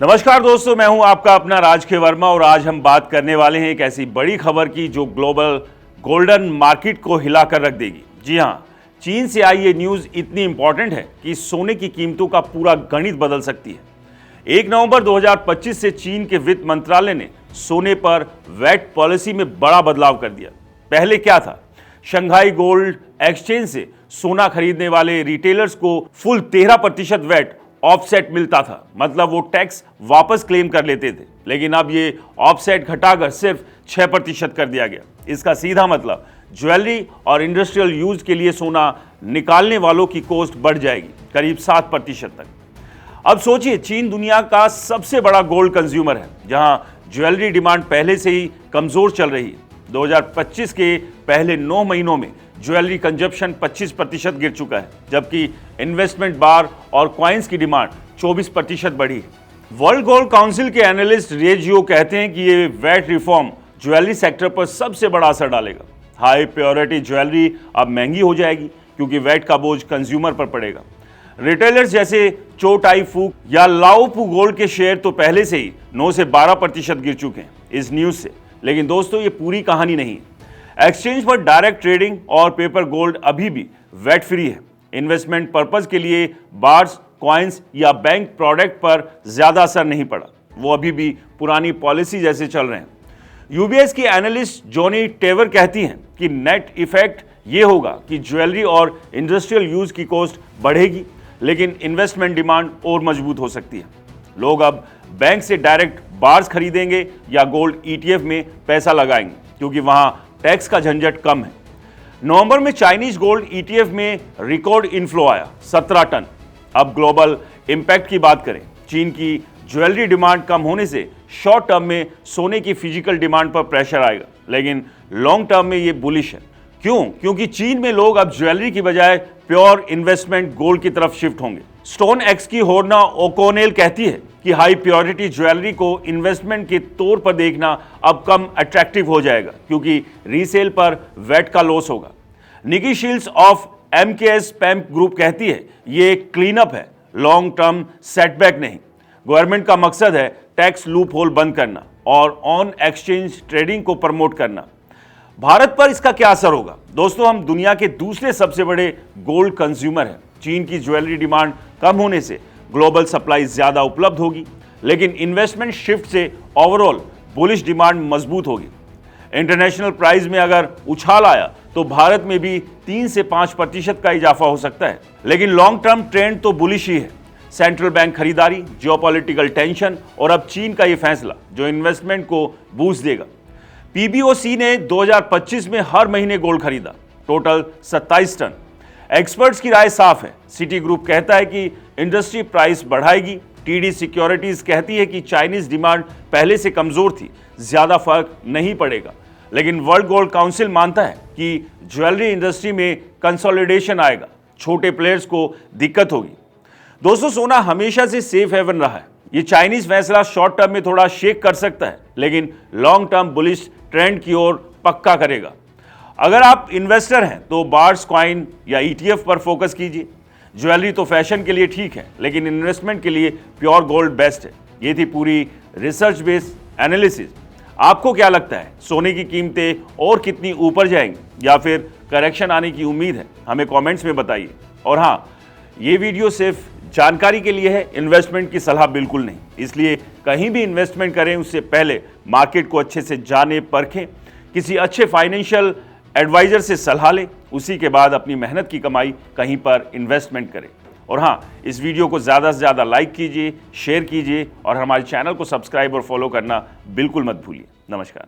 नमस्कार दोस्तों, मैं हूं आपका अपना राज वर्मा और आज हम बात करने वाले हैं एक ऐसी बड़ी खबर की जो ग्लोबल गोल्डन मार्केट को हिलाकर रख देगी। जी हां, चीन से आई ये न्यूज़ इतनी इंपॉर्टेंट है कि सोने की कीमतों का पूरा गणित बदल सकती है। 1 नवंबर 2025 से चीन के वित्त मंत्रालय ने सोने पर वैट पॉलिसी में बड़ा बदलाव कर दिया। पहले क्या था, शंघाई गोल्ड एक्सचेंज से सोना खरीदने वाले रिटेलर्स को फुल 13% वैट ऑफसेट मिलता था, मतलब वो टैक्स वापस क्लेम कर लेते थे। लेकिन अब ये ऑफसेट घटाकर सिर्फ 6% कर दिया गया। इसका सीधा मतलब ज्वेलरी और इंडस्ट्रियल यूज के लिए सोना निकालने वालों की कॉस्ट बढ़ जाएगी करीब 7% तक। अब सोचिए, चीन दुनिया का सबसे बड़ा गोल्ड कंज्यूमर है, जहां ज्वेलरी डिमांड पहले से ही कमजोर चल रही है। 2025 के पहले 9 महीनों में ज्वेलरी कंजप्शन 25% गिर चुका है, जबकि इन्वेस्टमेंट बार और कॉइन्स की डिमांड 24% बढ़ी है। वर्ल्ड गोल्ड काउंसिल के एनालिस्ट रे जियो कहते हैं कि ये वैट रिफॉर्म ज्वेलरी सेक्टर पर सबसे बड़ा असर डालेगा। हाई प्योरिटी ज्वेलरी अब महंगी हो जाएगी क्योंकि वैट का बोझ कंज्यूमर पर पड़ेगा। रिटेलर्स जैसे चो टाई फूक या लाओपू गोल्ड के शेयर तो पहले से ही 9 से 12% गिर चुके हैं इस न्यूज से। लेकिन दोस्तों, ये पूरी कहानी नहीं है। एक्सचेंज पर डायरेक्ट ट्रेडिंग और पेपर गोल्ड अभी भी वैट फ्री है। इन्वेस्टमेंट पर्पस के लिए बार्स, कॉइन्स या बैंक प्रोडक्ट पर ज्यादा असर नहीं पड़ा, वो अभी भी पुरानी पॉलिसी जैसे चल रहे हैं। यूबीएस की एनालिस्ट जॉनी टेवर कहती हैं कि नेट इफेक्ट ये होगा कि ज्वेलरी और इंडस्ट्रियल यूज की कॉस्ट बढ़ेगी, लेकिन इन्वेस्टमेंट डिमांड और मजबूत हो सकती है। लोग अब बैंक से डायरेक्ट बार्स खरीदेंगे या गोल्ड ईटीएफ में पैसा लगाएंगे क्योंकि वहां टैक्स का झंझट कम है। नवंबर में चाइनीज गोल्ड ईटीएफ में रिकॉर्ड इनफ्लो आया 17 टन। अब ग्लोबल इंपैक्ट की बात करें, चीन की ज्वेलरी डिमांड कम होने से शॉर्ट टर्म में सोने की फिजिकल डिमांड पर प्रेशर आएगा, लेकिन लॉन्ग टर्म में ये बुलिश है। क्यों? क्योंकि चीन में लोग अब ज्वेलरी की बजाय प्योर इन्वेस्टमेंट गोल्ड की तरफ शिफ्ट होंगे। स्टोन एक्स की होर्ना ओकोनेल कहती है कि हाई प्योरिटी ज्वेलरी को इन्वेस्टमेंट के तौर पर देखना अब कम अट्रैक्टिव हो जाएगा क्योंकि रीसेल पर वैट का लॉस होगा। Nicky Shields of MKS Pamp group कहती है ये एक क्लीन अप है, लॉन्ग टर्म सेटबैक नहीं। गवर्नमेंट का मकसद है टैक्स लूप होल बंद करना और ऑन एक्सचेंज ट्रेडिंग को प्रमोट करना। भारत पर इसका क्या असर होगा? दोस्तों, हम दुनिया के दूसरे सबसे बड़े गोल्ड कंज्यूमर हैं। चीन की ज्वेलरी डिमांड कम होने से ग्लोबल सप्लाई ज्यादा उपलब्ध होगी, लेकिन इन्वेस्टमेंट शिफ्ट से ओवरऑल बुलिश डिमांड मजबूत होगी। इंटरनेशनल प्राइस में अगर उछाल आया तो भारत में भी 3 से 5% का इजाफा हो सकता है, लेकिन लॉन्ग टर्म ट्रेंड तो बुलिश ही है। सेंट्रल बैंक खरीदारी, जियोपॉलिटिकल टेंशन और अब चीन का ये फैसला जो इन्वेस्टमेंट को बूस्ट देगा। पीबीओसी ने 2025 में हर महीने गोल्ड खरीदा, टोटल 27 टन। एक्सपर्ट्स की राय साफ है। सिटी ग्रुप कहता है कि इंडस्ट्री प्राइस बढ़ाएगी। टीडी सिक्योरिटीज कहती है कि चाइनीज डिमांड पहले से कमजोर थी, ज्यादा फर्क नहीं पड़ेगा। लेकिन वर्ल्ड गोल्ड काउंसिल मानता है कि ज्वेलरी इंडस्ट्री में कंसोलिडेशन आएगा, छोटे प्लेयर्स को दिक्कत होगी। दोस्तों, सोना हमेशा से सेफ हेवन रहा है। ये चाइनीज फैसला शॉर्ट टर्म में थोड़ा शेक कर सकता है, लेकिन लॉन्ग टर्म बुलिश ट्रेंड की ओर पक्का करेगा। अगर आप इन्वेस्टर हैं तो बार्स, कॉइन या ईटीएफ पर फोकस कीजिए। ज्वेलरी तो फैशन के लिए ठीक है, लेकिन इन्वेस्टमेंट के लिए प्योर गोल्ड बेस्ट है। ये थी पूरी रिसर्च बेस्ड एनालिसिस। आपको क्या लगता है, सोने की कीमतें और कितनी ऊपर जाएंगी या फिर करेक्शन आने की उम्मीद है? हमें कमेंट्स में बताइए। और हाँ, ये वीडियो सिर्फ जानकारी के लिए है, इन्वेस्टमेंट की सलाह बिल्कुल नहीं। इसलिए कहीं भी इन्वेस्टमेंट करें उससे पहले मार्केट को अच्छे से जाने परखें, किसी अच्छे फाइनेंशियल एडवाइजर से सलाह लें, उसी के बाद अपनी मेहनत की कमाई कहीं पर इन्वेस्टमेंट करें। और हाँ, इस वीडियो को ज़्यादा से ज़्यादा लाइक कीजिए, शेयर कीजिए और हमारे चैनल को सब्सक्राइब और फॉलो करना बिल्कुल मत भूलिए। नमस्कार।